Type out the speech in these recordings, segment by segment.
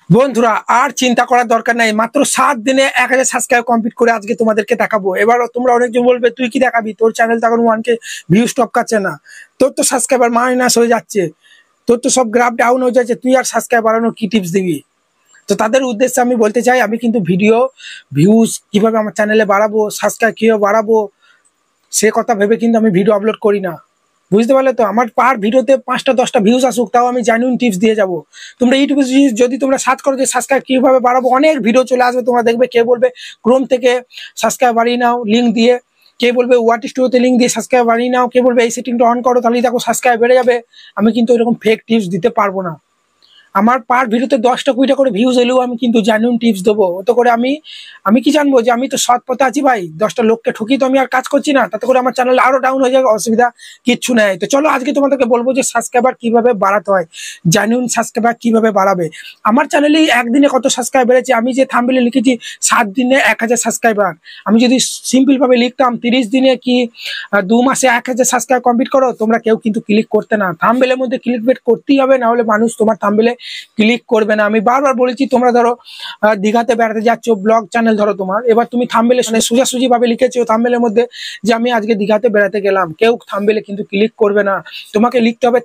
বন্ধুরা আর চিন্তা করার দরকার নাই, মাত্র 7 দিনে 1000 সাবস্ক্রাইব কমপ্লিট করে আজকে তোমাদেরকে দেখাবো। এবার তোমরা অনেকজন বলবে তুই কি দেখাবি, তোর চ্যানেল তখন 1K ভিউজ টপকাচ্ছে না, তোর তো সাবস্ক্রাইবার মাইনাস হয়ে যাচ্ছে, তোর তো সব গ্রাফ ডাউন হয়ে যাচ্ছে, তুই আর সাবস্ক্রাইব বাড়ানোর কি টিপস দিবি? তো তাদের উদ্দেশ্যে আমি বলতে চাই, আমি কিন্তু ভিডিও ভিউজ কিভাবে আমার চ্যানেলে বাড়াবো, সাবস্ক্রাইব কিভাবে বাড়াবো সে কথা ভেবে কিন্তু আমি ভিডিও আপলোড করি না। বুঝতে পারলে তো? আমার পার ভিডিওতে 5টা 10টা ভিউজ আসুক, তাও আমি জেনুইন টিপস দিয়ে যাব। তোমরা ইউটিউবে যদি তোমরা সার্চ করো যে সাবস্ক্রাইব কিভাবে বাড়াবো, অনেক ভিডিও চলে আসবে, তোমরা দেখবে কে বলবে ক্রোম থেকে সাবস্ক্রাইব বাড়িয়ে নাও লিঙ্ক দিয়ে, কে বলবে ওয়াট স্টুডিওতে লিঙ্ক দিয়ে সাবস্ক্রাইব বাড়িয়ে নাও, কে বলবে এই সেটিংটা অন করো তাহলেই দেখো সাবস্ক্রাইব বেড়ে যাবে। আমি কিন্তু এরকম ফেক টিপস দিতে পারবো না। আমার পার ভিডিওতে 10টা 20টা করে ভিউজ এলেও আমি কিন্তু জেনুইন টিপস দেবো। তো করে আমি কি জানবো যে আমি তো সৎ পথে আছি ভাই, 10টা লোককে ঠকি তো আমি আর কাজ করছি না, তাতে করে আমার চ্যানেল আরো ডাউন হয়ে যাবে, অসুবিধা কিচ্ছু নেই। তো চলো আজকে তোমাদেরকে বলবো যে সাবস্ক্রাইবার কিভাবে বাড়াতে হয়, জেনুইন সাবস্ক্রাইবার কিভাবে বাড়াবে। আমার চ্যানেলে একদিনে কত সাবস্ক্রাইব বেড়েছে, আমি যে থাম্বনেলে লিখেছি 7 দিনে 1000 সাবস্ক্রাইবার, আমি যদি সিম্পল ভাবে লিখতাম 30 দিনে কি 2 মাসে 1000 সাবস্ক্রাইব কমপ্লিট করো, তোমরা কেউ কিন্তু ক্লিক করতে না। থাম্বনেলের মধ্যে ক্লিক বেট করতেই হবে, না হলে মানুষ তোমার থাম্বনেলে ক্লিক করবে না। আমি বারবার বলেছি, তোমরা ধরো দীঘাতে বেড়াতে যাচ্ছ, ব্লগ চ্যানেল ধরো তোমার, এবার তুমি থাম্বনেলে সোজাসুজি ভাবে লিখেছো থাম্বনেলের মধ্যে যে আমি আজকে দীঘাতে বেড়াতে গেলাম, কেউ থাম্বনেলে কিন্তু ক্লিক করবে না। তোমাকে লিখতে হবে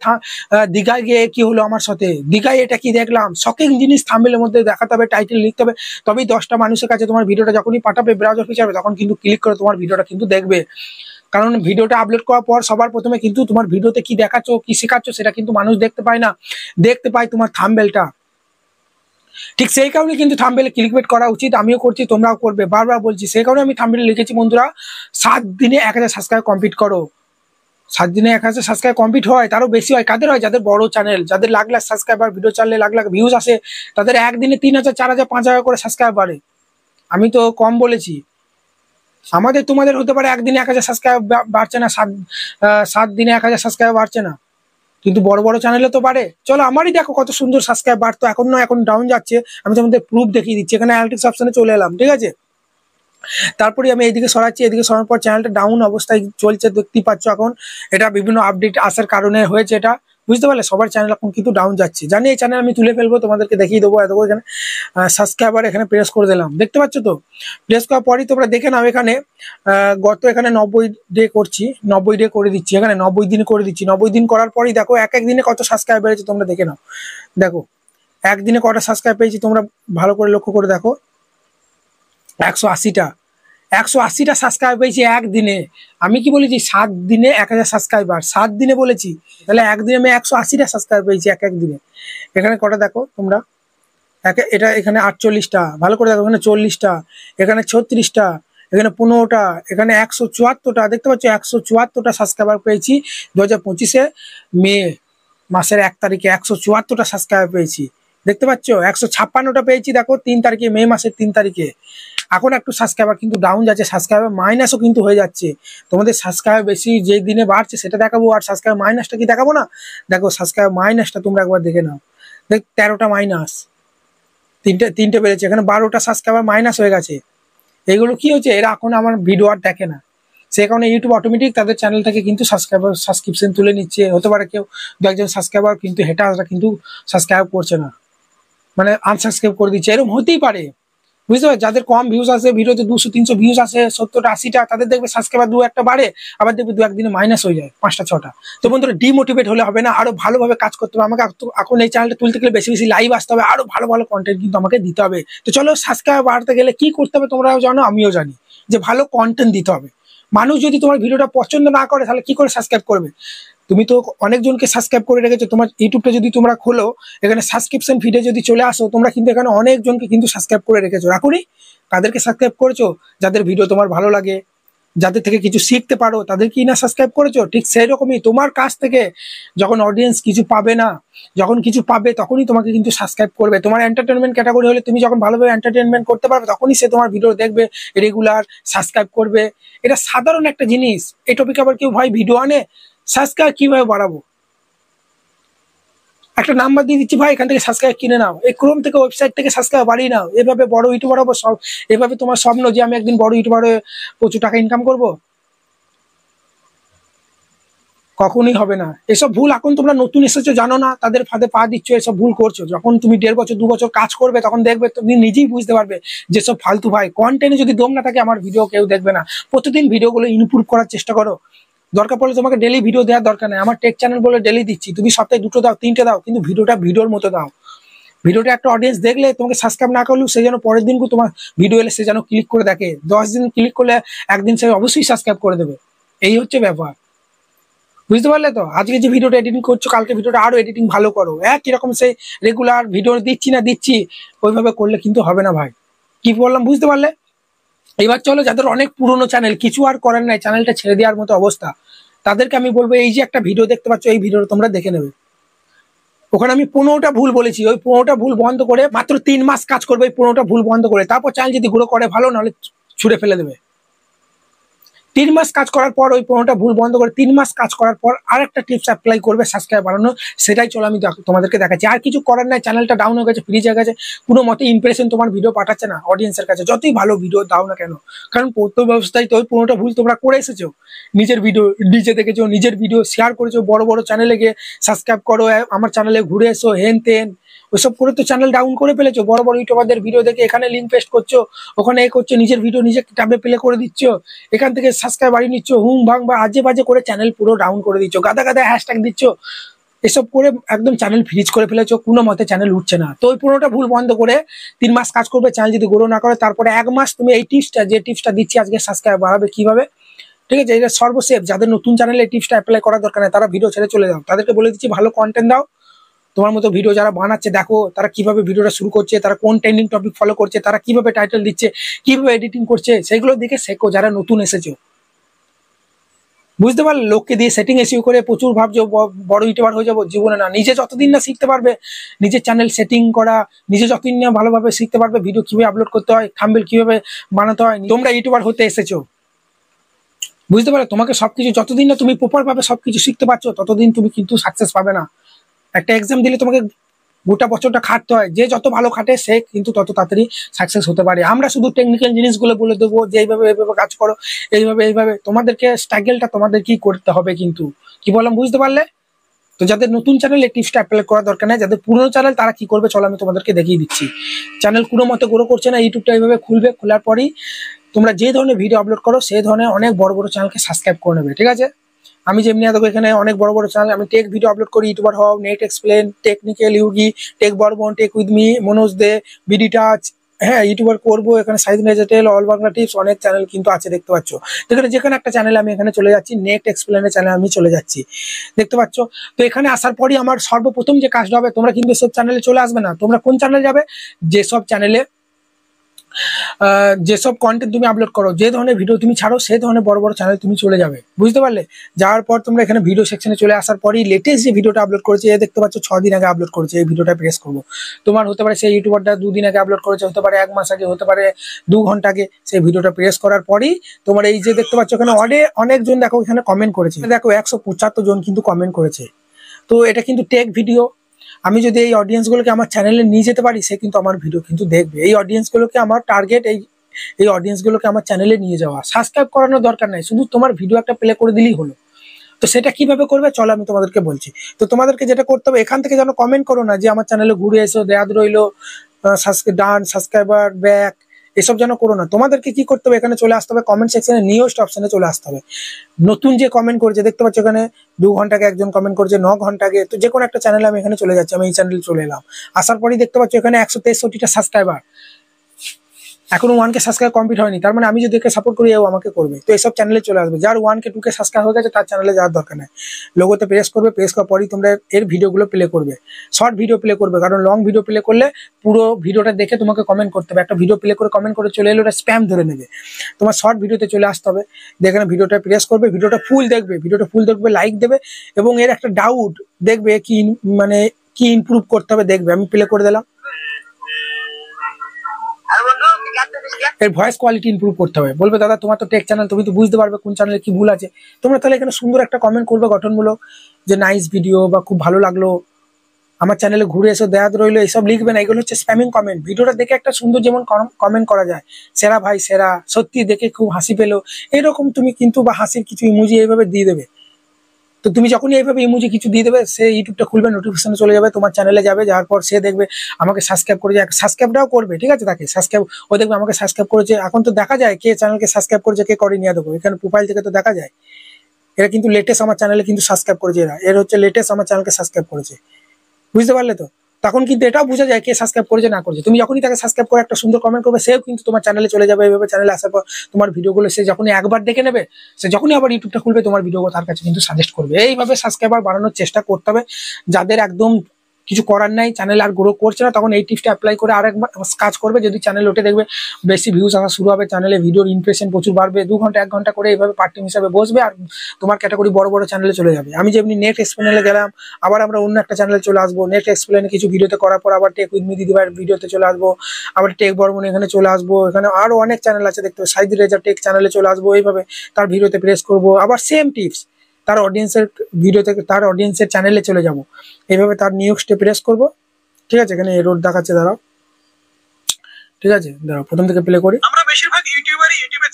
দীঘায় গিয়ে কি হলো আমার সাথে, দীঘায় এটা কি দেখলাম, শকিং জিনিস থাম্বনেলের মধ্যে দেখাতে হবে, টাইটেল লিখতে হবে, তবেই 10টা মানুষের কাছে তোমার ভিডিওটা যখনই পাঠাবে ব্রাউজার ফিচারে, তখন কিন্তু ক্লিক করে তোমার ভিডিওটা কিন্তু দেখবে। কারণ ভিডিওটা আপলোড করার পর সবার প্রথমে কিন্তু তোমার ভিডিওতে কি দেখাচ্ছ কি শেখাচ্ছ সেটা কিন্তু মানুষ দেখতে পায় না, দেখতে পায় তোমার থাম্বনেলটা। ঠিক সেই কারণে কিন্তু থাম্বনেলে ক্লিকবেট করা উচিত, আমিও করছি, তোমরাও করবে, বারবার বলছি। সেই কারণে আমি থাম্বনেলে লিখেছি বন্ধুরা 7 দিনে 1000 সাবস্ক্রাইব কমপ্লিট করো। 7 দিনে 1000 সাবস্ক্রাইব কমপ্লিট হয়, তারও বেশি হয় কাদের হয়, যাদের বড় চ্যানেল, যাদের লাখ লাখ সাবস্ক্রাইবার, ভিডিও চাললে লাখ লাখ ভিউজ আসে, তাদের একদিনে 3000 4000 5000 করে সাবস্ক্রাইব বাড়ে। আমি তো কম বলেছি। আমাদের তোমাদের হতে পারে একদিনে 1000 সাবস্ক্রাইব বাড়ছে না, 7 দিনে 1000 সাবস্ক্রাইব বাড়ছে না, কিন্তু বড় বড় চ্যানেলে তো বাড়ে। চলো আমারই দেখো কত সুন্দর সাবস্ক্রাইব বাড়তো, এখন না এখন ডাউন যাচ্ছে, আমি তোমাদের প্রুফ দেখিয়ে দিচ্ছি। এখানে অ্যানালিটিক্স অপশনে চলে এলাম, ঠিক আছে? তারপরে আমি এইদিকে সরাচ্ছি, এদিকে সরানোর পর চ্যানেলটা ডাউন অবস্থায় চলছে, দেখতেই পাচ্ছ। এখন এটা বিভিন্ন আপডেট আসার কারণে হয়েছে এটা, বুঝতে পারলে? সবার চ্যানেল এখন কিন্তু ডাউন যাচ্ছে, জানি এই চ্যানেল আমি তুলে ফেলবো, তোমাদেরকে দেখিয়ে দেবো। এত এখানে সাবস্ক্রাইবার এখানে প্রেস করে দিলাম, দেখতে পাচ্ছ তো? প্রেস করার পরই তোমরা দেখে নাও, এখানে গত এখানে 90 ডে করছি, 90 ডে করে দিচ্ছি, এখানে 90 দিন করে দিচ্ছি। 90 দিন করার পরই দেখো এক এক দিনে কত সাবস্ক্রাইব বেড়েছে, তোমরা দেখে নাও। দেখো একদিনে কটা সাবস্ক্রাইব পেয়েছি, তোমরা ভালো করে লক্ষ্য করে দেখো। 180টা 180টা সাবস্ক্রাইব পেয়েছি একদিনে। আমি কি বলেছি 7 দিনে 1000 সাবস্ক্রাইবার, 7 দিনে বলেছি, তাহলে একদিনে আমি 180টা সাবস্ক্রাইব পেয়েছি এক এক দিনে। এখানে কটা দেখো তোমরা, এটা এখানে 48টা, ভালো করে দেখো, এখানে 40টা, এখানে 36টা, এখানে 15টা, এখানে 174টা, দেখতে পাচ্ছ 174টা সাবস্ক্রাইবার পেয়েছি 2025 মে মাসের 1 তারিখে 174টা সাবস্ক্রাইবার পেয়েছি, দেখতে পাচ্ছ? 156টা পেয়েছি দেখো 3 তারিখে, মে মাসের 3 তারিখে। এখন একটু সাবস্ক্রাইবার কিন্তু ডাউন যাচ্ছে, সাবস্ক্রাইবার মাইনাসও কিন্তু হয়ে যাচ্ছে। তোমাদের সাবস্ক্রাইবার বেশি যে দিনে বাড়ছে সেটা দেখাবো, আর সাবস্ক্রাইবার মাইনাসটা কি দেখাবো না? দেখো সাবস্ক্রাইবার মাইনাসটা তোমরা একবার দেখে নাও, দেখ 13টা মাইনাস, তিনটে বেড়েছে, এখানে 12টা সাবস্ক্রাইবার মাইনাস হয়ে গেছে। এগুলো কি হচ্ছে, এরা এখন আমার ভিডিও আর দেখে না, সে কারণে ইউটিউব অটোমেটিক তাদের চ্যানেল থেকে কিন্তু সাবস্ক্রিপশন তুলে নিচ্ছে। হতে পারে কেউ 2 একজন সাবস্ক্রাইবার কিন্তু হেটাররা কিন্তু সাবস্ক্রাইব করছে না, মানে আনসাবস্ক্রাইব করে দিচ্ছে, এরকম হতেই পারে। বুঝতে পারছো? যাদের কম ভিউজ আসে, ভিডিওতে 200 300 ভিউজ আসে, 70টা 80টা, তাদের দেখবে সাবস্ক্রাইবার 2 একটা বাড়ে, আবার দেখবে 2 একদিনে মাইনাস হয়ে যায় 5টা 6টা। তো বন্ধুরা ডিমোটিভেট হলে হবে না, আরো ভালোভাবে কাজ করতে হবে আমাকে। এখন এই চ্যানেলটা তুলতে গেলে বেশি বেশি লাইভ আসতে হবে, আরো ভালো ভালো কন্টেন্ট কিন্তু আমাকে দিতে হবে। তো চলো সাবস্ক্রাইব বাড়তে গেলে কি করতে হবে তোমরাও জানো, আমিও জানি, যে ভালো কন্টেন্ট দিতে হবে। মানুষ যদি তোমার ভিডিওটা পছন্দ না করে তাহলে কি করে সাবস্ক্রাইব করবে? তুমি তো অনেকজনকে সাবস্ক্রাইব করে রেখেছো, তোমার ইউটিউবটা যদি তোমরা খোলো, এখানে সাবস্ক্রিপশন ফিডে যদি চলে আসো, তোমরা কিন্তু এখানে অনেকজনকে কিন্তু সাবস্ক্রাইব করে রেখেছো, রাখুনি? কাদেরকে সাবস্ক্রাইব করেছো? যাদের ভিডিও তোমার ভালো লাগে, যাদের থেকে কিছু শিখতে পারো, তাদের কি না সাবস্ক্রাইব করেছো? ঠিক সেই রকমই তোমার কাছ থেকে যখন অডিয়েন্স কিছু পাবে না, যখন কিছু পাবে তখনই তোমাকে কিন্তু সাবস্ক্রাইব করবে। তোমার এন্টারটেনমেন্ট ক্যাটাগরি হলে তুমি যখন ভালোভাবে এন্টারটেনমেন্ট করতে পারবে, তখনই সে তোমার ভিডিও দেখবে, রেগুলার সাবস্ক্রাইব করবে। এটা সাধারণ একটা জিনিস। এই টপিক আবার কেউ ভাই ভিডিও আনে, সাবস্ক্রাইব কিভাবে বাড়াবো, একটা নাম্বার দিয়ে দিচ্ছি ভাই, এখান থেকে সাবস্ক্রাইব কিনে নাও, এই ক্রোম থেকে ওয়েবসাইট থেকে সাবস্ক্রাইব বাড়িয়ে নাও। এভাবে বড় ইউটিউবার হবো সব, এভাবে তোমার স্বপ্ন যে আমি একদিন বড় ইউটিউবারে প্রচুর টাকা ইনকাম করব, কখনোই হবে না। এসব ভুল এখন তোমরা নতুন এসেছো জানো না, তাদের ফাঁদে পা দিচ্ছ, এসব ভুল করছো। যখন তুমি 1.5 বছর 2 বছর কাজ করবে তখন দেখবে, তুমি নিজেই বুঝতে পারবে যেসব ফালতু ভাই কন্টেন্টে যদি দম না থাকে আমার ভিডিও কেউ দেখবে না। প্রতিদিন ভিডিওগুলো ইমপ্রুভ করার চেষ্টা করো। দরকার পড়লে তোমাকে ডেলি ভিডিও দেওয়ার দরকার নেই, আমার টেক চ্যানেল বলে ডেলি দিচ্ছি, তুমি সপ্তাহে 2টো দাও 3টে দাও, কিন্তু ভিডিওটা ভিডিওর মতো দাও। ভিডিওটা একটা অডিয়েন্স দেখলে তোমাকে সাবস্ক্রাইব না করলেও সে যেন পরের দিনকে তোমার ভিডিও এলে সে যেন ক্লিক করে দেখে, 10 দিন ক্লিক করলে একদিন সে অবশ্যই সাবস্ক্রাইব করে দেবে। এই হচ্ছে ব্যাপার, বুঝতে পারলে তো? আজকে যে ভিডিওটা এডিটিং করছো কালকে ভিডিওটা আরো এডিটিং ভালো করো। কিরকম সেই রেগুলার ভিডিও দিচ্ছি ওইভাবে করলে কিন্তু হবে না ভাই। কি বললাম বুঝতে পারলে? এবার চলো যাদের অনেক পুরনো চ্যানেল, কিছু আর করার নাই, চ্যানেলটা ছেড়ে দেওয়ার মতো অবস্থা, তাদেরকে আমি বলবো এই যে একটা ভিডিও দেখতে পাচ্ছ, এই ভিডিওটা তোমরা দেখে নেবে। ওখানে আমি 15টা ভুল বলেছি, ওই 15টা ভুল বন্ধ করে মাত্র 3 মাস কাজ করবে, ওই 15টা ভুল বন্ধ করে, তারপর চ্যানেল যদি গ্রো করে ভালো, নাহলে ছুড়ে ফেলে দেবে। 3 মাস কাজ করার পর ওই 15টা ভুল বন্ধ করে 3 মাস কাজ করার পর আরেকটা টিপস অ্যাপ্লাই করবে সাবস্ক্রাইব বাড়ানো, সেটাই চলো আমি তোমাদেরকে দেখাচ্ছি। আর কিছু করার নাই, চ্যানেলটা ডাউন হয়ে গেছে, ফ্রিজ হয়ে গেছে, কোনো মতে ইমপ্রেশন তোমার ভিডিও পাঠাচ্ছে না অডিয়েন্সের কাছে, যতই ভালো ভিডিও দাও না কেন, কারণ প্রত্যেক ব্যবস্থায় তো ওই 15টা ভুল তোমরা করে এসেছো। নিজের ভিডিও নিজে দেখেছো, নিজের ভিডিও শেয়ার করেছো, বড় বড় চ্যানেলে গিয়ে সাবস্ক্রাইব করো, আমার চ্যানেলে ঘুরে এসো, হেন তেন ওইসব করে তো চ্যানেল ডাউন করে ফেলেছো। বড় বড় ইউটিউবারদের ভিডিও দেখে এখানে লিঙ্ক পেস্ট করছো, ওখানে করছো, নিজের ভিডিও নিজে ট্যাবে প্লে করে দিচ্ছ, এখান থেকে সাবস্ক্রাইব বাড়িয়ে নিচ্ছ, হুম ভাং বা আজে বাজে করে চ্যানেল পুরো ডাউন করে দিচ্ছ, গাদা গাদা হ্যাশট্যাগ দিচ্ছ, এসব করে একদম চ্যানেল ফ্রিজ করে ফেলেছো, কোনো মতে চ্যানেল উঠছে না। তো ওই 15টা ভুল বন্ধ করে 3 মাস কাজ করবে, চ্যানেল যদি গ্রো না করে তারপরে 1 মাস তুমি এই টিপসটা, যে টিপসটা দিচ্ছি আজকে, সাবস্ক্রাইব বাড়াবে কিভাবে, ঠিক আছে? এটা সর্বশেষ, যাদের নতুন চ্যানেলে এই টিপসটা অ্যাপ্লাই করার দরকার নেই, তারা ভিডিও ছেড়ে চলে যাও। তাদেরকে বলে দিচ্ছি ভালো কন্টেন্ট দাও, তোমার মতো ভিডিও যারা বানাচ্ছে দেখো তারা কিভাবে ভিডিওটা শুরু করছে, তারা কোন ট্রেন্ডিং টপিক ফলো করছে, তারা কিভাবে টাইটেল দিচ্ছে, কিভাবে এডিটিং করছে, সেগুলো দেখে শেখো যারা নতুন এসেছো। বুঝতে পারলে? লোককে দিয়ে সেটিং এসিও করে প্রচুর ভাবছো বড় ইউটিউবার হয়ে যাবো, জীবনে না। নিজে যতদিন না শিখতে পারবে নিজের চ্যানেল সেটিং করা, নিজে যতদিন না ভালোভাবে শিখতে পারবে ভিডিও কিভাবে আপলোড করতে হয়, থাম্বনেল কিভাবে বানাতে হয়, তোমরা ইউটিউবার হতে এসেছো। বুঝতে পারলে? তোমাকে সবকিছু যতদিন না তুমি প্রপার ভাবে সবকিছু শিখতে পারছো ততদিন তুমি কিন্তু সাকসেস পাবে না। একটা এক্সাম দিলে তোমাকে গোটা বছরটা খাটতে হয়, যে যত ভালো খাটে সে কিন্তু তত তাড়াতাড়ি সাকসেস হতে পারে। আমরা শুধু টেকনিক্যাল জিনিসগুলো বলে দেবো যে এইভাবে এইভাবে কাজ করো, এইভাবে, তোমাদেরকে স্ট্রাগলটা তোমাদেরকেই করতে হবে। কিন্তু কি বললাম বুঝতে পারলে? তো যাদের নতুন চ্যানেল এই টিপসটা অ্যাপ্লাই করার দরকার নেই, যাদের পুরনো চ্যানেল তারা কি করবে চলো আমি তোমাদেরকে দেখিয়ে দিচ্ছি। চ্যানেল কোনো মতে গ্রো করছে না, ইউটিউবটা এইভাবে খুলবে, খোলার পরই তোমরা যে ধরনের ভিডিও আপলোড করো সেই ধরনের অনেক বড় বড় চ্যানেলকে সাবস্ক্রাইব করে নেবে, ঠিক আছে? আমি যেমনি দেখো এখানে অনেক বড় বড় চ্যানেল, আমি টেক ভিডিও আপলোড করি, ইউটিউবার হও, net explain, technical Yogi, tech বর্বন, tech with me, Manoj Dey, BD touch, হ্যাঁ ইউটিউবার করবো, এখানে size digital, all Bangla tips, অনেক চ্যানেল কিন্তু আছে দেখতে পাচ্ছ। এখানে যেখানে একটা চ্যানেল আমি এখানে চলে যাচ্ছি, নেট এক্সপ্লেনের চ্যানেল আমি চলে যাচ্ছি, দেখতে পাচ্ছ। তো এখানে আসার পরই আমার সর্বপ্রথম যে কাজটা হবে, তোমরা কিন্তু এসব চ্যানেলে চলে আসবে না, তোমরা কোন চ্যানেলে যাবে, যেসব চ্যানেলে যেসব কন্টেন্ট তুমি আপলোড করো, যে ধরনের ভিডিও তুমি ছাড়ো সেই ধরনের বড় বড় চ্যানেল তুমি চলে যাবে, বুঝতে পারলে? যাওয়ার পর তোমরা এখানে ভিডিও সেকশনে চলে আসার পরই লেটেস্ট যে ভিডিওটা আপলোড করেছে, দেখতে পাচ্ছ 6 দিন আগে আপলোড করেছে, এই ভিডিওটা প্রেস করবো। তোমার হতে পারে সেই ইউটিউবারটা 2 দিন আগে আপলোড করেছে, হতে পারে 1 মাস আগে, হতে পারে 2 ঘন্টা আগে। সেই ভিডিওটা প্রেস করার পরই তোমার এই যে দেখতে পাচ্ছ এখানে অনেকজন দেখো এখানে কমেন্ট করেছে, দেখো 175 জন কিন্তু কমেন্ট করেছে। তো এটা কিন্তু টেক ভিডিও, আমি যদি এই অডিয়েন্সগুলোকে আমার চ্যানেলে নিয়ে যেতে পারি সে কিন্তু আমার ভিডিও কিন্তু দেখবে। এই অডিয়েন্সগুলোকে আমার টার্গেট, এই অডিয়েন্সগুলোকে আমার চ্যানেলে নিয়ে যাওয়া। সাবস্ক্রাইব করানোর দরকার নাই, শুধু তোমার ভিডিও একটা প্লে করে দিলেই হলো। তো সেটা কিভাবে করবে চলো আমি তোমাদেরকে বলছি। তো তোমাদেরকে যেটা করতে হবে, এখান থেকে যেন কমেন্ট করো না যে আমার চ্যানেলে ঘুরে এসো, দেয়াদ রইলো, ডান, সাবস্ক্রাইবার ব্যাক, এসব যেন করো না। তোমাদেরকে কি করতে হবে, এখানে চলে আসতে হবে, কমেন্ট সেকশনে নিউজড অপশনে চলে আসতে হবে। নতুন যে কমেন্ট করেছে দেখতে পাচ্ছ এখানে 2 ঘন্টা আগে একজন কমেন্ট করেছে, 9 ঘন্টা আগে। তো যে কোনো একটা চ্যানেলে আমি এখানে চলে যাচ্ছি, আমি এই চ্যানেলে চলে এলাম। আসার পরই দেখতে পাচ্ছ এখানে 163টা সাবস্ক্রাইবার, এখনো 1K সাবস্ক্রাইব কমপ্লিট হয়নি, তার মানে আমি যদি একে সাপোর্ট করি ও আমাকে করবে। তো এইসব চ্যানেলে চলে আসবে, যার 1K 2K সাবস্ক্রাইব হয়ে গেছে তার চ্যানেলে যাওয়ার দরকার নেই। লোগোতে প্রেস করবে, প্রেস করার পরই তোমরা এর ভিডিওগুলো প্লে করবে, শর্ট ভিডিও প্লে করবে, কারণ লং ভিডিও প্লে করলে পুরো ভিডিওটা দেখে তোমাকে কমেন্ট করতে হবে। একটা ভিডিও প্লে করে কমেন্ট করে চলে এলে ওটা স্প্যাম ধরে নেবে। তোমার শর্ট ভিডিওতে চলে আসতে হবে, যেখানে ভিডিওটা প্রেস করবে, ভিডিওটা ফুল দেখবে, লাইক দেবে, এবং এর একটা ডাউট দেখবে কি মানে কি ইমপ্রুভ করতে হবে দেখবে। আমি প্লে করে দিলাম, এর ভয়েস কোয়ালিটি ইমপ্রুভ করতে হবে। বলবে দাদা তোমার তো টেক চ্যানেল, তুমি তো বুঝতে পারবে কোন চ্যানেলে কি ভুল আছে। তোমরা তাহলে এখানে সুন্দর একটা কমেন্ট করবে গঠনমূলক, যে নাইস ভিডিও বা খুব ভালো লাগলো, আমার চ্যানেলে ঘুরে এসে দেয়াদ রইলো, এইসব লিখবে না। এগুলো হচ্ছে স্প্যামিং কমেন্ট। ভিডিওটা দেখে একটা সুন্দর যেমন কমেন্ট করা যায়, সেরা ভাই সেরা, সত্যি দেখে খুব হাসি পেলো, এরকম তুমি কিন্তু, বা হাসির কিছু ইমোজি এইভাবে দিয়ে দেবে। তো তুমি যখনই এইভাবে ইমোজি কিছু দিয়ে দেবে, সে ইউটিউবটা খুলবে, নোটিফিকেশনে চলে যাবে, তোমার চ্যানেলে যাবে, যাওয়ার পর সে দেখবে আমাকে সাবস্ক্রাইব করেছে, সাবস্ক্রাইবটাও করবে, ঠিক আছে, তাকে সাবস্ক্রাইব, ও দেখবে আমাকে সাবস্ক্রাইব করেছে। এখন তো দেখা যায় কে চ্যানেলকে সাবস্ক্রাইব করেছে কে করে নিয়ে দেবো, এখানে প্রোফাইল থেকে তো দেখা যায়। এরা কিন্তু লেটেস্ট আমার চ্যানেলে কিন্তু সাবস্ক্রাইব করেছে, এর হচ্ছে লেটেস্ট আমার চ্যানেলকে সাবস্ক্রাইব করেছে, বুঝতে পারলে তো? তখন কিন্তু এটাও বোঝা যায় কে সাবস্ক্রাইব করেছে না করেছে। তুমি যখনই তাকে সাবস্ক্রাইব করে একটা সুন্দর কমেন্ট করবে, সেও কিন্তু তোমার চ্যানেলে চলে যাবে। এইভাবে চ্যানেলে আসার পর তোমার ভিডিওগুলো সে যখনই একবার দেখে নেবে, সে যখনই আবার ইউটিউবটা খুলবে তোমার ভিডিও তার কাছে কিন্তু সাজেস্ট করবে। এইভাবে সাবস্ক্রাইবার বাড়ানোর চেষ্টা করতে হবে। যাদের একদম কিছু করার নাই, চ্যানেল আর গ্রো করছে না, তখন এই টিপসটা অ্যাপ্লাই করে আরেকবার কাজ করবে। যদি চ্যানেল ওঠে দেখবে বেশি ভিউজ আসা শুরু হবে, চ্যানেলে ভিডিওর ইমপ্রেশন প্রচুর বাড়বে, 2 ঘন্টা 1 ঘন্টা করে এইভাবে পার্ট টাইম হিসাবে বসবে আর তোমার ক্যাটাগরি বড় বড় চ্যানেলে চলে যাবে। আমি যেমনি নেট এক্সপ্লেনে গেলাম, আবার আমরা অন্য একটা চ্যানেলে চলে আসবো, নেট এক্সপ্লেনে কিছু ভিডিওতে করার পর আবার টেক উইথ মি দিদিভাইয়ের ভিডিওতে চলে আসবো, আবার টেক বর্মন এখানে চলে আসবো, এখানে আরো অনেক চ্যানেল আছে দেখতে হবে, সাইদ রেজা টেক চ্যানেলে চলে আসবো। এইভাবে তার ভিডিওতে প্রেস করবো, আবার সেম টিপস তার অডিয়েন্সের ভিডিও থেকে তার অডিয়েন্সের চ্যানেলে চলে যাব, এইভাবে তার নিউজটা প্রেস করবো, ঠিক আছে। এখানে এরর দেখাচ্ছে, দাঁড়াও, ঠিক আছে, দাঁড়াও প্রথম থেকে প্লে করি। আমরা বেশিরভাগ ইউটিউবারই ইউটিউবে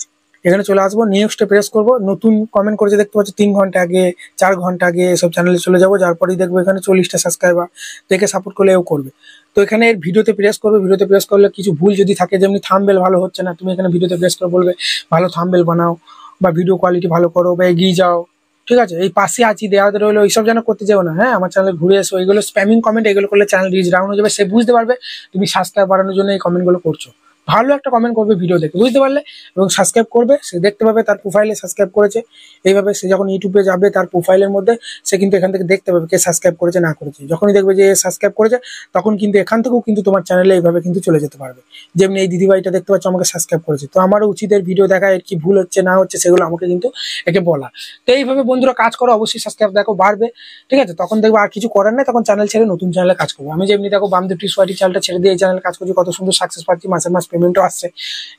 এখানে চলে আসবো, নিউজটা প্রেস করবো, নতুন কমেন্ট করেছে দেখতে পাচ্ছি 3 ঘন্টা আগে, 4 ঘন্টা আগে, এসব চ্যানেলে চলে যাবো। যার পরেই দেখবো এখানে 40টা সাবস্ক্রাইবার, দেখে সাপোর্ট করলে এও করবে। তো এখানে ভিডিওতে প্রেস করবে, ভিডিওতে প্রেস করলে কিছু ভুল যদি থাকে, যেমনি থাম্বনেল ভালো হচ্ছে না, তুমি এখানে ভিডিওতে প্রেস করে বলবে ভালো থাম্বনেল বানাও, বা ভিডিও কোয়ালিটি ভালো করো, বা এগিয়ে যাও, ঠিক আছে। এই পাশে আছি দেওয়া রইলো, এইসব যেন করতে যাও না, হ্যাঁ। আমার চ্যানেলে ঘুরে এসো, এইগুলো স্প্যামিং কমেন্ট, এগুলো করলে চ্যানেল রিচ ডাউন হয়ে যাবে। সে বুঝতে পারবে তুমি সাবস্ক্রাইব বাড়ানোর জন্য এই কমেন্টগুলো করছো। ভালো একটা কমেন্ট করবে ভিডিও দেখে, বুঝতে পারলে, এবং সাবস্ক্রাইব করবে। সে দেখতে পাবে তার প্রোফাইলে সাবস্ক্রাইব করেছে। এইভাবে সে যখন ইউটিউবে যাবে তার প্রোফাইলের মধ্যে সে কিন্তু এখান থেকে দেখতে পাবে কে সাবস্ক্রাইব করেছে না করেছে। যখনই দেখবে যে সাবস্ক্রাইব করেছে, তখন কিন্তু এখান থেকেও কিন্তু তোমার চ্যানেলে এইভাবে কিন্তু চলে যেতে পারবে। যেমনি এই দিদিভাইটা দেখতে পাচ্ছ আমাকে সাবস্ক্রাইব করেছে, তো আমারও উচিত এর ভিডিও দেখা, এর কি ভুল হচ্ছে না হচ্ছে সেগুলো আমাকে কিন্তু একে বলা। তো এইভাবে বন্ধুরা কাজ করো, অবশ্যই সাবস্ক্রাইব দেখো বাড়বে, ঠিক আছে। তখন দেখবো আর কিছু করার নেই, তখন চ্যানেল ছেড়ে নতুন চ্যানেলে কাজ করবো। আমি যেমনি দেখো বামদেব টি সোয়াইটি চ্যানেলটা ছেড়ে দিয়ে এই চ্যানেলে কাজ করছি, কত সুন্দর সাকসেস পাচ্ছি, মাসের মাস পেমেন্টও আসছে।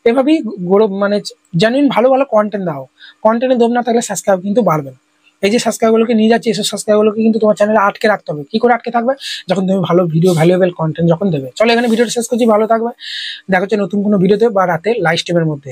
এভাবেই গৌরব মানে জেনুইন ভালো ভালো কন্টেন্ট দাও, কন্টেন্টে দম না থাকলে সাবস্ক্রাইব কিন্তু বাড়বে না। এই যে সাবস্ক্রাইবগুলোকে নিয়ে যাচ্ছি, এসব সাবস্ক্রাইবগুলোকে কিন্তু তোমার চ্যানেলে আটকে রাখতে হবে। কি করে আটকে থাকবে? যখন তুমি ভালো ভিডিও ভ্যালুয়েবল কন্টেন্ট যখন দেবে। চলো এখানে ভিডিওটা শেষ করছি, ভালো থাকবে, দেখা হচ্ছে নতুন কোনো ভিডিওতে বা রাতে লাইভ স্ট্রিমের মধ্যে।